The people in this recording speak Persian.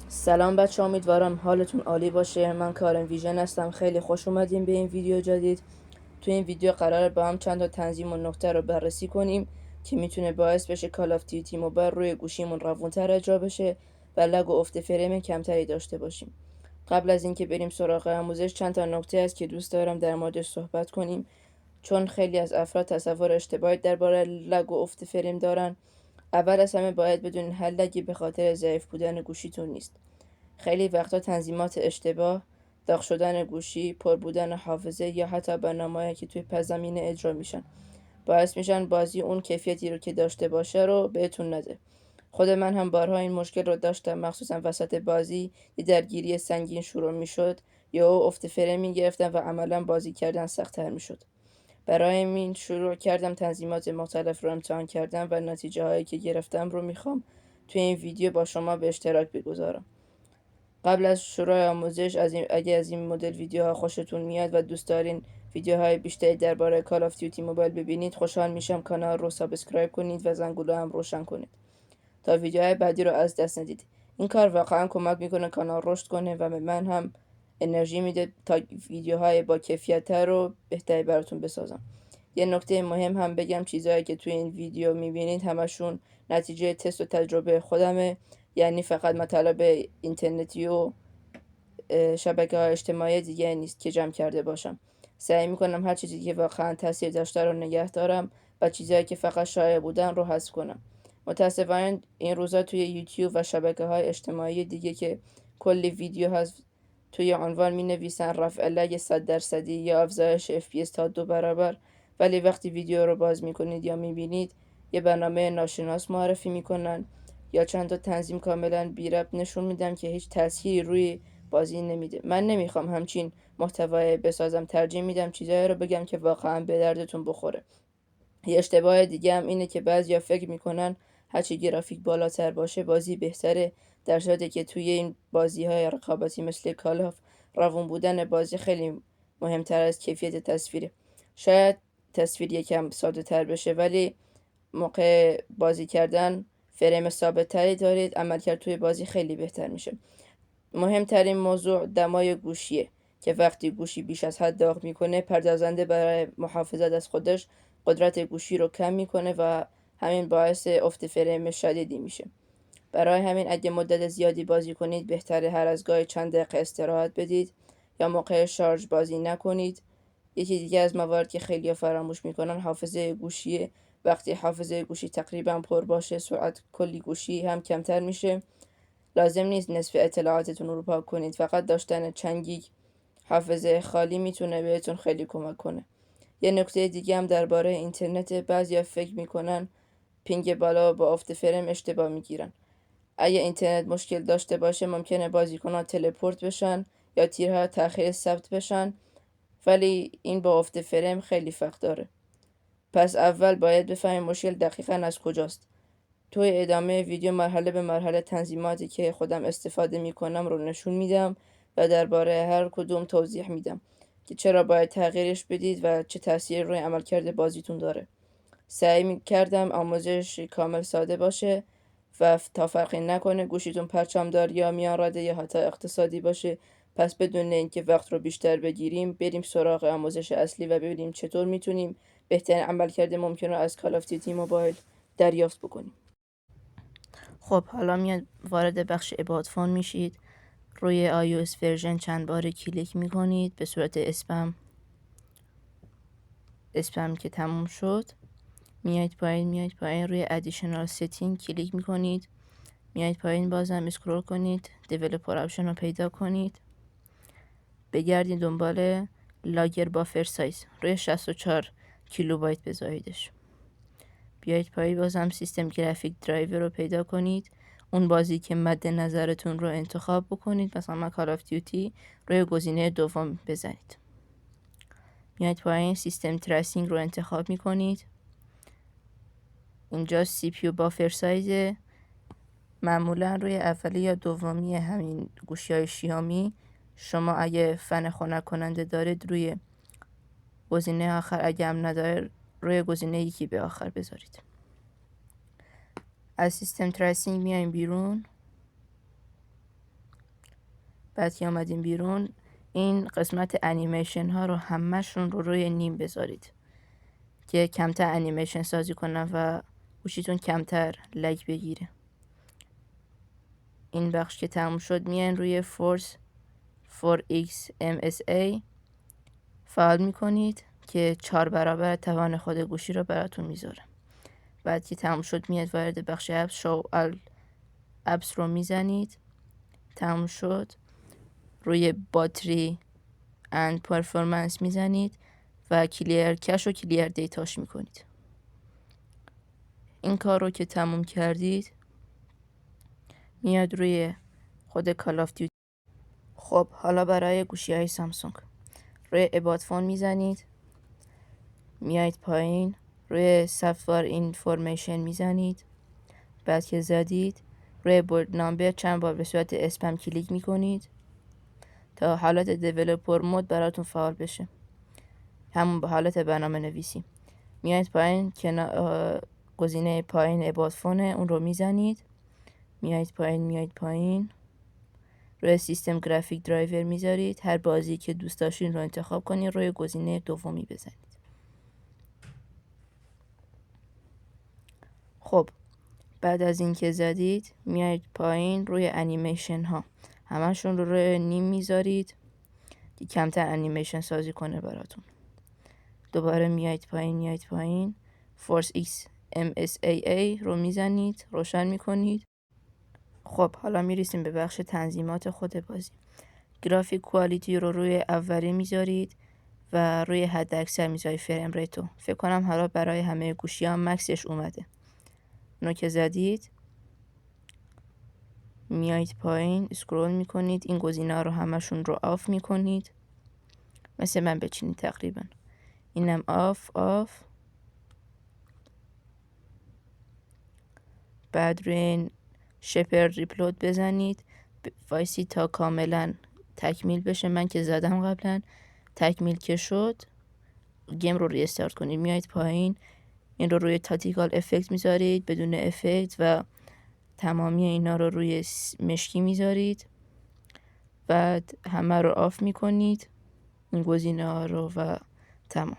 سلام بچه، امیدوارم حالتون عالی باشه. من کارم ویژن هستم. خیلی خوش اومدیم به این ویدیو جدید. تو این ویدیو قراره با هم چند تا تنظیم و نکته رو بررسی کنیم که میتونه باعث بشه کال آف دیوتی موبایل روی گوشیمون روونتر اجرا بشه و لگ و افت فریم کمتری داشته باشیم. قبل از اینکه بریم سراغ آموزش، چند تا نکته است که دوست دارم در موردش صحبت کنیم، چون خیلی از افراد تصور اشتباهی درباره لگ و افت فریم دارن. اول از همه باید بدونین هر لگی به خاطر ضعیف بودن گوشیتون نیست. خیلی وقتا تنظیمات اشتباه، داغ شدن گوشی، پر بودن حافظه یا حتی برنامه‌هایی که توی پس زمینه اجرا میشن باعث میشن بازی اون کیفیتی رو که داشته باشه رو بهتون نده. خود من هم بارها این مشکل رو داشتم، مخصوصا وسط بازی یه درگیری سنگین شروع میشد یا افت فریم میگرفتم و عملا بازی کردن سخت‌تر میشد. برای این شروع کردم تنظیمات مختلف رو امتحان کردم و نتیجه هایی که گرفتم رو میخوام توی این ویدیو با شما به اشتراک بگذارم. قبل از شروع آموزش، اگه از این مدل ویدیوها خوشتون میاد و دوست دارین ویدیوهای بیشتری درباره کال آف دیوتی موبایل ببینید، خوشحال میشم کانال رو سابسکرایب کنید و زنگوله هم روشن کنید تا ویدیوهای بعدی رو از دست ندید. این کار واقعا کمک میکنه کانال رشد کنه و به من هم انرژی میده تا ویدیوهای با کیفیت‌تر رو بهتری براتون بسازم. یه نکته مهم هم بگم، چیزهایی که توی این ویدیو میبینید همشون نتیجه تست و تجربه خودمه، یعنی فقط مطالب اینترنتی و شبکه‌های اجتماعی دیگه نیست که جمع کرده باشم. سعی میکنم هر چیزی که واقعا تاثیر داشته رو نگه دارم و چیزهایی که فقط شایع بودن رو حذف کنم. متاسفانه این روزا توی یوتیوب و شبکه‌های اجتماعی دیگه که کلی ویدیو هست، توی عنوان می نویسن رفع لگ 100% یا افزایش FPS تا 2 برابر، ولی وقتی ویدیو رو باز میکنید یا میبینید یه برنامه ناشناس معرفی میکنن یا چند تا تنظیم کاملا بی ربط نشون میدم که هیچ تأثیری روی بازی نمیده. من نمیخوام همچین محتوای بسازم، ترجیح میدم چیزایی رو بگم که واقعا به دردتون بخوره. یه اشتباه دیگه هم اینه که بعضیا فکر میکنن هرچی گرافیک بالاتر باشه بازی بهتره، در صورتی که توی این بازی‌های رقابتی مثل کال آف، روون بودن بازی خیلی مهمتر از کیفیت تصویره. شاید تصویر یکم ساده تر بشه، ولی موقع بازی کردن فریم ثابت تری دارید، عملکرد توی بازی خیلی بهتر میشه. مهمترین موضوع دمای گوشیه که وقتی گوشی بیش از حد داغ میکنه، پردازنده برای محافظت از خودش قدرت گوشی رو کم میکنه و همین باعث افت فریم شدیدی میشه. برای همین اگه مدت زیادی بازی کنید، بهتره هر از گاهی چند دقیقه استراحت بدید یا موقع شارژ بازی نکنید. یکی دیگه از موارد که خیلی فراموش میکنن حافظه گوشیه. وقتی حافظه گوشی تقریبا پر باشه، سرعت کلی گوشی هم کمتر میشه. لازم نیست نصف اطلاعاتتون رو پاک کنید، فقط داشتن چند گیگ حافظه خالی میتونه بهتون خیلی کمک کنه. یه نکته دیگه هم درباره اینترنت، بعضیا فکر میکنن پینگ بالا با افت فریم اشتباه میگیرن. اگه اینترنت مشکل داشته باشه، ممکنه بازیکنان تلپورت بشن یا تیرها تأخیر ثبت بشن، ولی این با افت فریم خیلی فرق داره. پس اول باید بفهمیم مشکل دقیقاً از کجاست. توی ادامه ویدیو مرحله به مرحله تنظیماتی که خودم استفاده میکنم رو نشون میدم و درباره هر کدوم توضیح میدم که چرا باید تغییرش بدید و چه تأثیری روی عملکرد بازیتون داره. سعی کردم آموزش کامل ساده باشه و تا فرقی نکنه گوشیتون پرچمدار یا میان رده یا حتی اقتصادی باشه. پس بدون اینکه وقت رو بیشتر بگیریم، بریم سراغ آموزش اصلی و ببینیم چطور میتونیم بهترین عملکرد ممکن رو از کال آف دیوتی موبایل دریافت بکنیم. خب حالا میاد وارد بخش ابعاد فون میشید. روی iOS ورژن چند بار کلیک میکنید به صورت اسپم که تموم شد، میاید پایین روی ادیشنال ستینگ کلیک میکنید. میاید پایین بازم اسکرول کنید، دیولپر آپشن رو پیدا کنید، بگردید دنبال لاگر بافر سایز، روی 64 کیلوبایت بذاریدش. بیایید پایین بازم سیستم گرافیک درایور رو پیدا کنید، اون بازی که مد نظرتون رو انتخاب بکنید، مثلا کال آف دیوتی، روی گزینه دوم بزنید. میایید پایین سیستم تراسینگ رو انتخاب میکنید. اینجا سی پی یو بافر سایز، معمولا روی اولی یا دومی همین گوشی های شیائومی، شما اگه فن خنک کننده دارید روی گزینه آخر، اگه هم نداره روی گزینه یکی به آخر بذارید. از سیستم تراسینگ میایم بیرون. بعد که آمدیم بیرون این قسمت انیمیشن ها رو همه‌شون رو روی نیم بذارید که کمتر انیمیشن سازی کنن و گوشیتون کمتر لگ بگیره. این بخش که تموم شد میان روی فورس 4X MSA فعال میکنید که 4 برابر توان خود گوشی رو براتون میذاره. بعد که تموم شد میاد وارد بخش اپس، شو اپس رو میزنید. تموم شد روی باتری اند پرفورمنس میزنید و کلیر کش و کلیر دیتاش میکنید. این کار رو که تموم کردید میاد روی خود کال آف دیوتی. خب حالا برای گوشی های سامسونگ روی اباوت فون میزنید، میایید پایین روی سافوار اینفورمیشن میزنید. بعد که زدید روی بورد نامبر چند بار به صورت اسپم کلیک میکنید تا حالت دیولپر مود براتون فعال بشه، همون به حالت برنامه نویسی. میایید پایین گزینه پایین اباوت فونه اون رو میزنید، میایید پایین روی سیستم گرافیک درایور میذارید، هر بازی که دوست داشتین رو انتخاب کنید، روی گزینه دومی بزنید. خب بعد از این که زدید میایید پایین روی انیمیشن ها، همشون رو روی نیم میذارید که کمتر انیمیشن سازی کنه براتون. دوباره میایید پایین فورس X MSAA رو میزنید، روشن میکنید. خب حالا میرسیم به بخش تنظیمات خود بازی. گرافیک کوالیتی رو روی اولی میذارید و روی حد اکثر میذارید فریم ریتو. فکر کنم حالا برای همه گوشی ها مکسش اومده. اونو که زدید میایید پایین اسکرول میکنید، این گزینه رو همشون رو آف میکنید، مثل من بچینید تقریبا. اینم آف. بعد روی این شپر ریپلود بزنید، وایسی تا کاملا تکمیل بشه. من که زدم قبلا، تکمیل که شد گیم رو ریستارت کنید. میایید پایین این رو روی تاکتیکال افکت میذارید بدون افکت و تمامی اینا رو روی مشکی میذارید. بعد همه رو آف میکنید این گزینه ها رو و تمام.